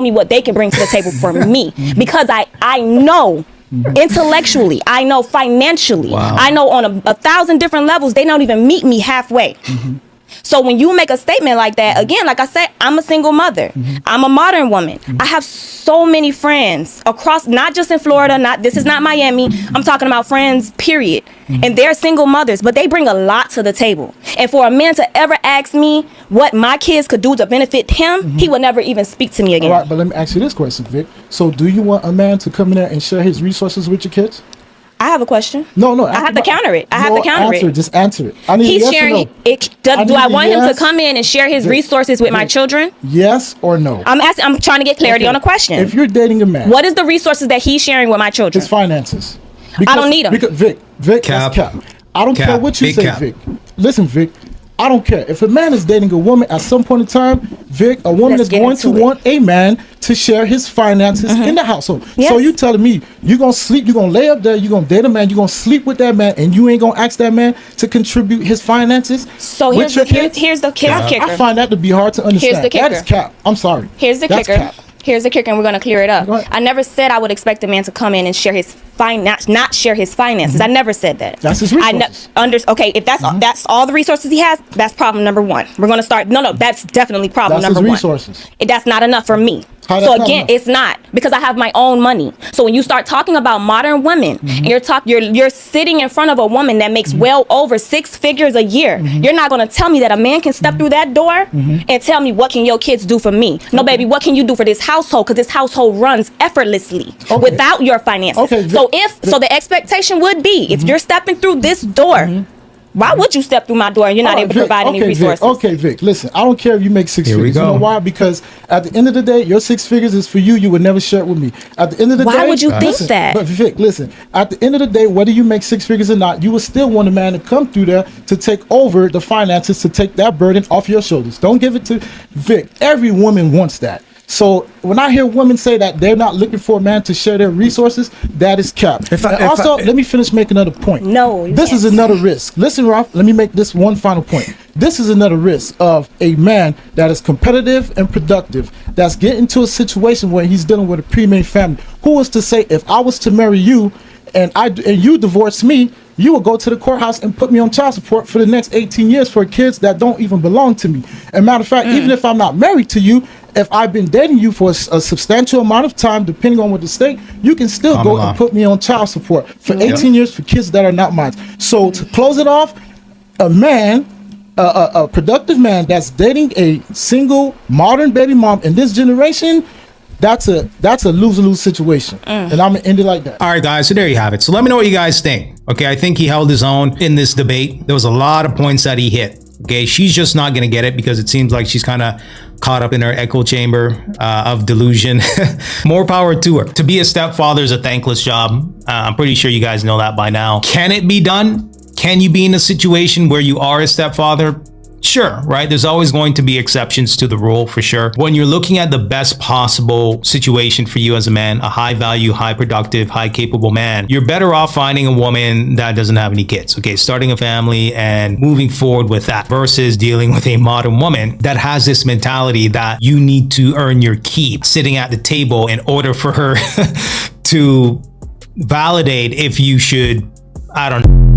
me what they can bring to the table for me, because I know intellectually, I know financially, I know on a thousand different levels, they don't even meet me halfway. So when you make a statement like that, again, like I said, I'm a single mother. I'm a modern woman. I have so many friends across, not just in Florida, this is not Miami. I'm talking about friends, period. And they're single mothers, but they bring a lot to the table. And for a man to ever ask me what my kids could do to benefit him, he would never even speak to me again. All right, but let me ask you this question, Vic. So do you want a man to come in there and share his resources with your kids? I have a question. No. I have to counter it. I have to counter it. Just answer it. I need He's yes sharing. or no. Do I want him to come in and share his resources with my children? Yes or no? I'm trying to get clarity on a question. If you're dating a man, what is the resources that he's sharing with my children? his finances. I don't need them. Because Vic, Cap. that's cap. I don't care what you Big say, cap. Vic. Listen, Vic. I don't care. If a man is dating a woman at some point in time, Vic, a woman Let's is get going into to it. want a man to share his finances in the household. Yes. So you telling me you're going to sleep, you're going to lay up there, you're going to date a man, you're going to sleep with that man, and you ain't going to ask that man to contribute his finances? So with your kids? here's the kicker. I find that to be hard to understand. Here's the kicker. That is cap. I'm sorry. Here's the That's kicker. cap. Here's the kicker, and we're going to clear it up. Go ahead. I never said I would expect a man to come in and share his not share his finances. I never said that. That's his resources. Okay, if that's all the resources he has, that's problem number one. We're going to start. No, that's definitely problem That's number his one. resources. That's not enough for me. How So that's not again, enough? it's not, because I have my own money. So when you start talking about modern women, and you're sitting in front of a woman that makes well over 6 figures a year, you're not going to tell me that a man can step through that door and tell me, what can your kids do for me? No, baby, what can you do for this household? Because this household runs effortlessly without your finances. Okay, so the expectation would be, if you're stepping through this door, why would you step through my door and you're not able to provide any resources? Okay, Vic, listen, I don't care if you make 6 Here we figures. You go. know why? Because at the end of the day, your 6 figures is for you. You would never share it with me. At the end of the day, Why would you think listen, that? But Vic, listen, at the end of the day, whether you make 6 figures or not, you will still want a man to come through there to take over the finances, to take that burden off your shoulders. Don't give it to Vic. Every woman wants that. So when I hear women say that they're not looking for a man to share their resources, that is cap. Let me finish making another point. No, you this is can't. another risk. Listen, Ralph, let me make this one final point. This is another risk of a man that is competitive and productive, that's getting to a situation where he's dealing with a pre-made family. Who was to say, if I was to marry you and you divorce me, you will go to the courthouse and put me on child support for the next 18 years for kids that don't even belong to me. And matter of fact, even if I'm not married to you, if I've been dating you for a substantial amount of time, depending on what the state, you can still go and put me on child support for 18 years for kids that are not mine. So to close it off, a man, a productive man that's dating a single modern baby mom in this generation, that's a lose-lose situation. And I'm gonna end it like that. All right, guys, so there you have it. So let me know what you guys think. Okay, I think he held his own in this debate. There was a lot of points that he hit. Okay, she's just not going to get it because it seems like she's kind of caught up in her echo chamber of delusion. More power to her. To be a stepfather is a thankless job. I'm pretty sure you guys know that by now. Can it be done? Can you be in a situation where you are a stepfather? Sure, right? There's always going to be exceptions to the rule, for sure. When you're looking at the best possible situation for you as a man, a high value, high productive, high capable man, you're better off finding a woman that doesn't have any kids, okay? Starting a family and moving forward with that versus dealing with a modern woman that has this mentality that you need to earn your keep sitting at the table in order for her to validate if you should, I don't know,